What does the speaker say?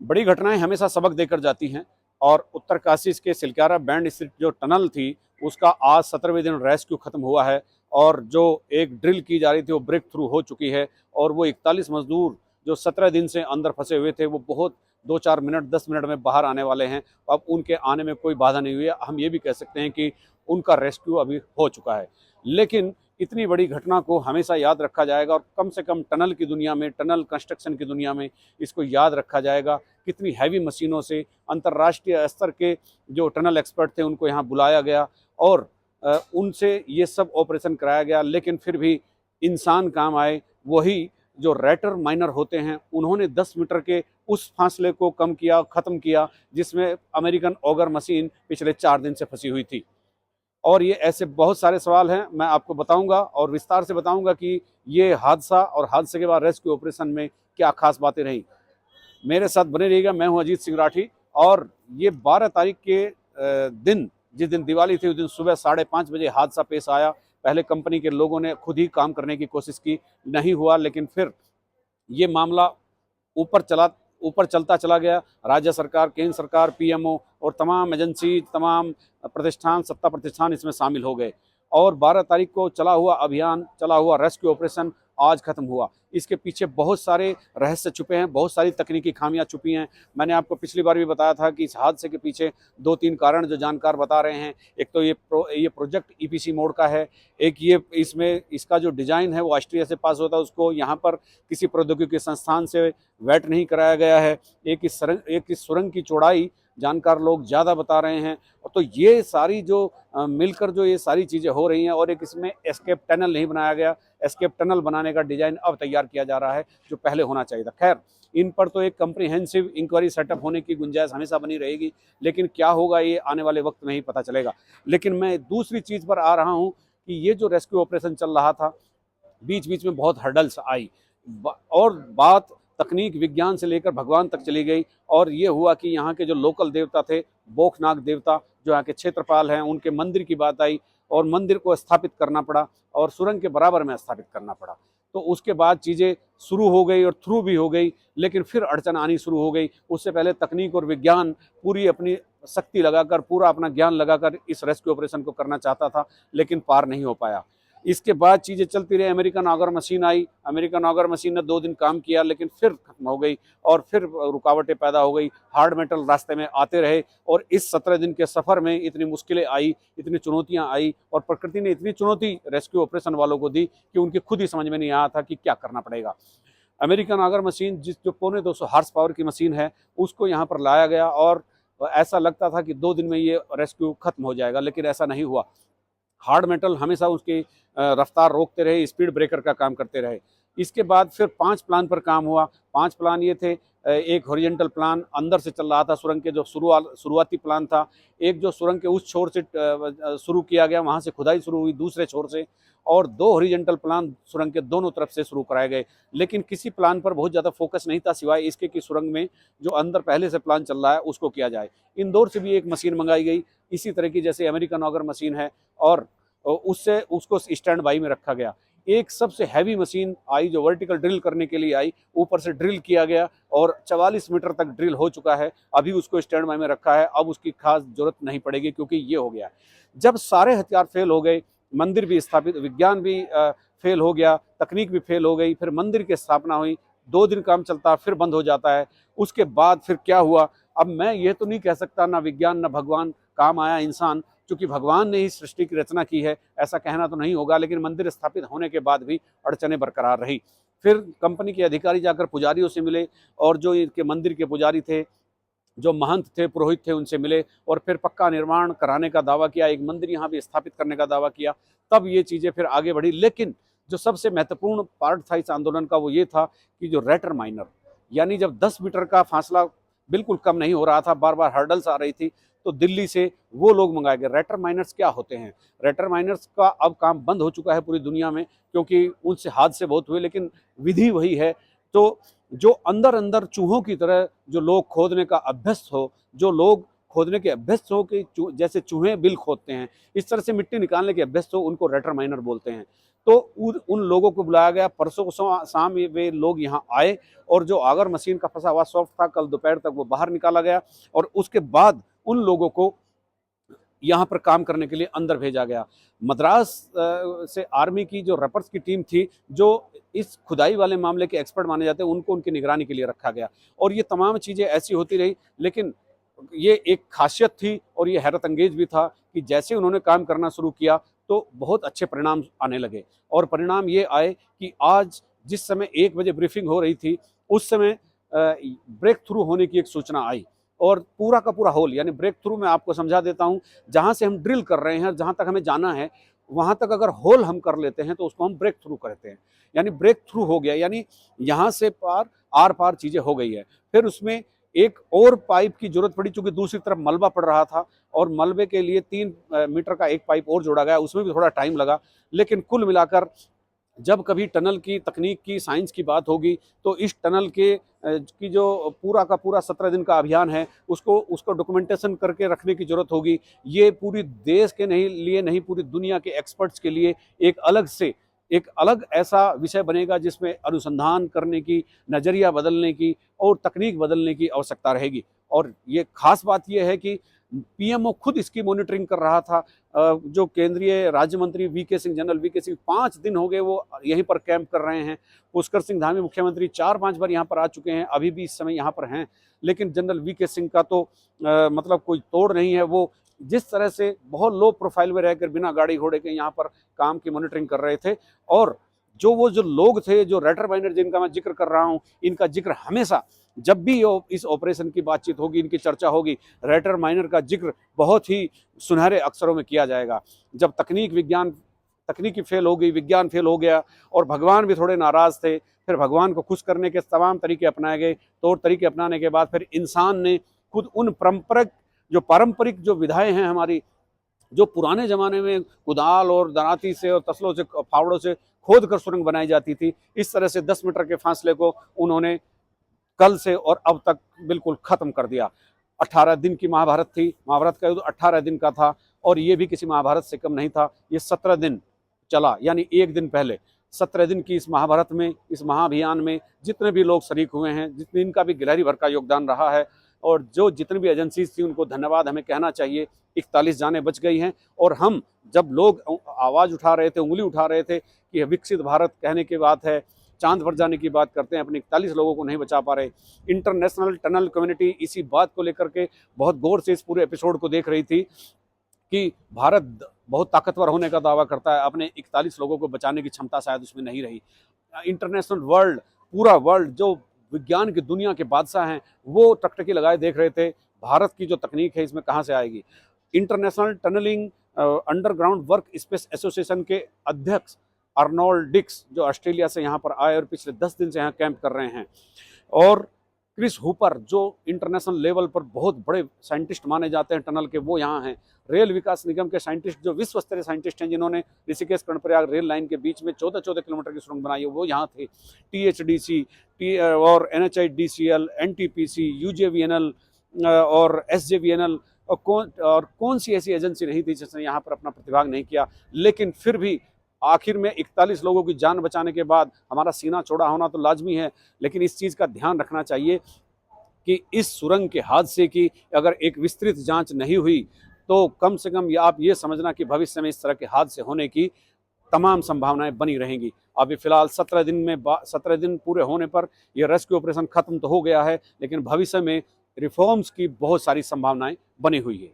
बड़ी घटनाएं हमेशा सबक देकर जाती हैं और उत्तरकाशी के सिलकारा बैंड स्थित जो टनल थी उसका आज 17वें दिन रेस्क्यू खत्म हुआ है और जो एक ड्रिल की जा रही थी वो ब्रेक थ्रू हो चुकी है और वो 41 मजदूर जो 17 दिन से अंदर फंसे हुए थे वो बहुत 2-4 मिनट 10 मिनट में बाहर आने वाले हैं। अब उनके आने में कोई बाधा नहीं हुई है। हम ये भी कह सकते हैं कि उनका रेस्क्यू अभी हो चुका है। लेकिन इतनी बड़ी घटना को हमेशा याद रखा जाएगा और कम से कम टनल की दुनिया में, टनल कंस्ट्रक्शन की दुनिया में इसको याद रखा जाएगा। कितनी हैवी मशीनों से अंतर्राष्ट्रीय स्तर के जो टनल एक्सपर्ट थे उनको यहाँ बुलाया गया और उनसे ये सब ऑपरेशन कराया गया। लेकिन फिर भी इंसान काम आए, वही जो रेटर माइनर होते हैं उन्होंने 10 मीटर के उस फासले को कम किया, ख़त्म किया जिसमें अमेरिकन ऑगर मशीन पिछले 4 दिन से फंसी हुई थी। और ये ऐसे बहुत सारे सवाल हैं, मैं आपको बताऊंगा और विस्तार से बताऊंगा कि ये हादसा और हादसे के बाद रेस्क्यू ऑपरेशन में क्या खास बातें रही। मेरे साथ बने रहिएगा। मैं हूं अजीत सिंह राठी और ये 12 तारीख के दिन, जिस दिन दिवाली थी, उस दिन सुबह 5:30 बजे हादसा पेश आया। पहले कंपनी के लोगों ने खुद ही काम करने की कोशिश की, नहीं हुआ, लेकिन फिर ये मामला ऊपर चला ऊपर चलता चला गया। राज्य सरकार, केंद्र सरकार, पीएमओ और तमाम एजेंसी, तमाम प्रतिष्ठान, सत्ता प्रतिष्ठान इसमें शामिल हो गए और 12 तारीख को चला हुआ अभियान, चला हुआ रेस्क्यू ऑपरेशन आज खत्म हुआ। इसके पीछे बहुत सारे रहस्य छुपे हैं, बहुत सारी तकनीकी खामियां छुपी हैं। मैंने आपको पिछली बार भी बताया था कि इस हादसे के पीछे 2-3 कारण जो जानकार बता रहे हैं। एक तो ये प्रोजेक्ट ईपीसी मोड का है। एक ये इसमें इसका जो डिज़ाइन है वो ऑस्ट्रिया से पास होता है, उसको यहाँ पर किसी प्रौद्योगिकी संस्थान से वेट नहीं कराया गया है। एक इस सुरंग की चौड़ाई जानकार लोग ज़्यादा बता रहे हैं। तो ये सारी जो मिलकर जो ये सारी चीज़ें हो रही हैं और एक इसमें एस्केप टनल नहीं बनाया गया। एस्केप टनल बनाने का डिज़ाइन अब तैयार किया जा रहा है जो पहले होना चाहिए था। खैर, इन पर तो एक कम्प्रिहेंसिव इंक्वायरी सेटअप होने की गुंजाइश हमेशा बनी रहेगी, लेकिन क्या होगा ये आने वाले वक्त में ही पता चलेगा। लेकिन मैं दूसरी चीज़ पर आ रहा हूँ कि ये जो रेस्क्यू ऑपरेशन चल रहा था, बीच बीच में बहुत हर्डल्स आई और बात तकनीक विज्ञान से लेकर भगवान तक चली गई और ये हुआ कि यहाँ के जो लोकल देवता थे, बोखनाग देवता जो यहाँ के क्षेत्रपाल हैं, उनके मंदिर की बात आई और मंदिर को स्थापित करना पड़ा और सुरंग के बराबर में स्थापित करना पड़ा। तो उसके बाद चीज़ें शुरू हो गई और थ्रू भी हो गई, लेकिन फिर अड़चन आनी शुरू हो गई। उससे पहले तकनीक और विज्ञान पूरी अपनी शक्ति लगाकर, पूरा अपना ज्ञान लगाकर इस रेस्क्यू ऑपरेशन को करना चाहता था, लेकिन पार नहीं हो पाया। इसके बाद चीज़ें चलती रही। अमेरिकन ऑगर मशीन आई। अमेरिकन ऑगर मशीन ने 2 दिन काम किया, लेकिन फिर खत्म हो गई और फिर रुकावटें पैदा हो गई। हार्ड मेटल रास्ते में आते रहे और इस 17 दिन के सफ़र में इतनी मुश्किलें आई, इतनी चुनौतियां आई और प्रकृति ने इतनी चुनौती रेस्क्यू ऑपरेशन वालों को दी कि उनकी खुद ही समझ में नहीं आया था कि क्या करना पड़ेगा। अमेरिकन ऑगर मशीन, जो पौने 200 हार्स पावर की मशीन है, उसको यहाँ पर लाया गया और ऐसा लगता था कि 2 दिन में ये रेस्क्यू खत्म हो जाएगा, लेकिन ऐसा नहीं हुआ। हार्ड मेटल हमेशा उसकी रफ्तार रोकते रहे, स्पीड ब्रेकर का काम करते रहे। इसके बाद फिर 5 प्लान पर काम हुआ। 5 प्लान ये थे, एक हॉरिजॉन्टल प्लान अंदर से चल रहा था सुरंग के, जो शुरुआती प्लान था। एक जो सुरंग के उस छोर से शुरू किया गया, वहाँ से खुदाई शुरू हुई दूसरे छोर से, और 2 हॉरिजॉन्टल प्लान सुरंग के दोनों तरफ से शुरू कराए गए। लेकिन किसी प्लान पर बहुत ज़्यादा फोकस नहीं था, सिवाय इसके कि सुरंग में जो अंदर पहले से प्लान चल रहा है उसको किया जाए। इंदौर से भी एक मशीन मंगाई गई इसी तरह की, जैसे अमेरिकन ऑगर मशीन है, और उससे उसको स्टैंड बाई में रखा गया। एक सबसे हैवी मशीन आई जो वर्टिकल ड्रिल करने के लिए आई, ऊपर से ड्रिल किया गया और 44 मीटर तक ड्रिल हो चुका है। अभी उसको स्टैंड बाई में रखा है, अब उसकी खास जरूरत नहीं पड़ेगी क्योंकि ये हो गया। जब सारे हथियार फेल हो गए, मंदिर भी स्थापित, विज्ञान भी फेल हो गया, तकनीक भी फेल हो गई, फिर मंदिर की स्थापना हुई। 2 दिन काम चलता फिर बंद हो जाता है। उसके बाद फिर क्या हुआ, अब मैं ये तो नहीं कह सकता ना विज्ञान ना भगवान काम आया, इंसान, क्योंकि भगवान ने ही सृष्टि की रचना की है, ऐसा कहना तो नहीं होगा। लेकिन मंदिर स्थापित होने के बाद भी अड़चनें बरकरार रही। फिर कंपनी के अधिकारी जाकर पुजारियों से मिले और जो इनके मंदिर के पुजारी थे, जो महंत थे, पुरोहित थे, उनसे मिले और फिर पक्का निर्माण कराने का दावा किया, एक मंदिर यहाँ भी स्थापित करने का दावा किया। तब ये चीज़ें फिर आगे बढ़ी। लेकिन जो सबसे महत्वपूर्ण पार्ट था इस आंदोलन का, वो ये था कि जो रेटर माइनर, यानी जब 10 मीटर का फासला बिल्कुल कम नहीं हो रहा था, बार बार हर्डल्स आ रही थी, तो दिल्ली से वो लोग मंगाए गए। रेटर माइनर्स क्या होते हैं? रेटर माइनर्स का अब काम बंद हो चुका है पूरी दुनिया में, क्योंकि उनसे हादसे बहुत हुए, लेकिन विधि वही है। तो जो अंदर अंदर चूहों की तरह जो लोग खोदने का अभ्यस्त हो, जो लोग खोदने के अभ्यस्त हो कि जैसे चूहे बिल खोदते हैं, इस तरह से मिट्टी निकालने के अभ्यस्त हो, उनको रेटर माइनर बोलते हैं। तो उन लोगों को बुलाया गया। परसों को शाम वे लोग यहाँ आए और जो आगर मशीन का फंसा हुआ सॉफ्ट था, कल दोपहर तक वो बाहर निकाला गया और उसके बाद उन लोगों को यहाँ पर काम करने के लिए अंदर भेजा गया। मद्रास से आर्मी की जो रैपर्स की टीम थी, जो इस खुदाई वाले मामले के एक्सपर्ट माने जाते हैं, उनको उनकी निगरानी के लिए रखा गया और ये तमाम चीज़ें ऐसी होती रही। लेकिन ये एक खासियत थी और ये हैरत अंगेज भी था कि जैसे उन्होंने काम करना शुरू किया तो बहुत अच्छे परिणाम आने लगे और परिणाम ये आए कि आज जिस समय 1 बजे ब्रीफिंग हो रही थी, उस समय ब्रेक थ्रू होने की एक सूचना आई और पूरा का पूरा होल, यानी ब्रेक थ्रू मैं आपको समझा देता हूँ, जहाँ से हम ड्रिल कर रहे हैं, जहाँ तक हमें जाना है, वहाँ तक अगर होल हम कर लेते हैं तो उसको हम ब्रेक थ्रू करते हैं। यानी ब्रेक थ्रू हो गया, यानी यहाँ से आर पार चीज़ें हो गई है। फिर उसमें एक और पाइप की जरूरत पड़ी, चूंकि दूसरी तरफ मलबा पड़ रहा था और मलबे के लिए 3 मीटर का एक पाइप और जोड़ा गया, उसमें भी थोड़ा टाइम लगा। लेकिन कुल मिलाकर जब कभी टनल की तकनीक की साइंस की बात होगी तो इस टनल के की जो पूरा का पूरा 17 दिन का अभियान है, उसको डॉक्यूमेंटेशन करके रखने की ज़रूरत होगी। ये पूरी देश के लिए नहीं, पूरी दुनिया के एक्सपर्ट्स के लिए एक अलग ऐसा विषय बनेगा जिसमें अनुसंधान करने की, नज़रिया बदलने की और तकनीक बदलने की आवश्यकता रहेगी। और ये खास बात यह है कि पीएमओ खुद इसकी मॉनिटरिंग कर रहा था। जो केंद्रीय राज्य मंत्री V K Singh, general V K Singh 5 दिन हो गए वो यहीं पर कैंप कर रहे हैं। पुष्कर सिंह धामी मुख्यमंत्री 4-5 बार यहाँ पर आ चुके हैं, अभी भी इस समय यहाँ पर हैं। लेकिन जनरल वीके सिंह का तो मतलब कोई तोड़ नहीं है। वो जिस तरह से बहुत लो प्रोफाइल में रहकर बिना गाड़ी घोड़े के यहाँ पर काम की मॉनिटरिंग कर रहे थे और जो लोग थे, जो रेटर माइनर जिनका मैं जिक्र कर रहा हूँ, इनका जिक्र हमेशा जब भी इस ऑपरेशन की बातचीत होगी, इनकी चर्चा होगी, रेटर माइनर का जिक्र बहुत ही सुनहरे अक्षरों में किया जाएगा। जब तकनीकी फेल हो गई, विज्ञान फेल हो गया और भगवान भी थोड़े नाराज थे, फिर भगवान को खुश करने के तमाम तरीके अपनाए गए। तौर तरीके अपनाने के बाद फिर इंसान ने खुद उन पारंपरिक जो विधाएं हैं हमारी, जो पुराने ज़माने में कुदाल और दराती से और तसलों से, फावड़ों से खोद कर सुरंग बनाई जाती थी, इस तरह से 10 मीटर के फासले को उन्होंने कल से और अब तक बिल्कुल खत्म कर दिया। 18 दिन की महाभारत थी, महाभारत का युद्ध 18 दिन का था और ये भी किसी महाभारत से कम नहीं था। ये 17 दिन चला, यानी एक दिन पहले 17 दिन की इस महाभारत में, इस महाअभियान में जितने भी लोग शरीक हुए हैं, जितने इनका भी गिलहरी भर का योगदान रहा है और जो जितनी भी एजेंसीज थी उनको धन्यवाद हमें कहना चाहिए। 41 जानें बच गई हैं और हम जब लोग आवाज़ उठा रहे थे, उंगली उठा रहे थे कि विकसित भारत कहने की बात है, चांद पर जाने की बात करते हैं, अपने 41 लोगों को नहीं बचा पा रहे। इंटरनेशनल टनल कम्युनिटी इसी बात को लेकर के बहुत गौर से इस पूरे एपिसोड को देख रही थी कि भारत बहुत ताकतवर होने का दावा करता है, अपने 41 लोगों को बचाने की क्षमता शायद उसमें नहीं रही। इंटरनेशनल वर्ल्ड, पूरा वर्ल्ड, जो विज्ञान की दुनिया के बादशाह हैं, वो टकटकी लगाए देख रहे थे भारत की जो तकनीक है इसमें कहाँ से आएगी। International tunnelling underground work space association के अध्यक्ष अर्नोल्ड डिक्स, जो ऑस्ट्रेलिया से यहाँ पर आए और पिछले 10 दिन से यहाँ कैंप कर रहे हैं, और क्रिस हुपर, जो इंटरनेशनल लेवल पर बहुत बड़े साइंटिस्ट माने जाते हैं टनल के, वो यहाँ हैं। रेल विकास निगम के साइंटिस्ट, जो विश्व स्तरीय साइंटिस्ट हैं, जिन्होंने ऋषिकेश कर्णप्रयाग रेल लाइन के बीच में 14-14 किलोमीटर की सुरंग बनाई है, वो यहाँ थे। THDC और NHIDCL, NTPC, UJVNL और SJVNL और कौन सी ऐसी एजेंसी नहीं थी जिसने यहाँ पर अपना प्रतिभाग नहीं किया। लेकिन फिर भी आखिर में 41 लोगों की जान बचाने के बाद हमारा सीना चौड़ा होना तो लाजमी है, लेकिन इस चीज़ का ध्यान रखना चाहिए कि इस सुरंग के हादसे की अगर एक विस्तृत जांच नहीं हुई तो कम से कम आप ये समझना कि भविष्य में इस तरह के हादसे होने की तमाम संभावनाएं बनी रहेंगी। अभी फिलहाल 17 दिन पूरे होने पर यह रेस्क्यू ऑपरेशन खत्म तो हो गया है, लेकिन भविष्य में रिफॉर्म्स की बहुत सारी संभावनाएं बनी हुई है।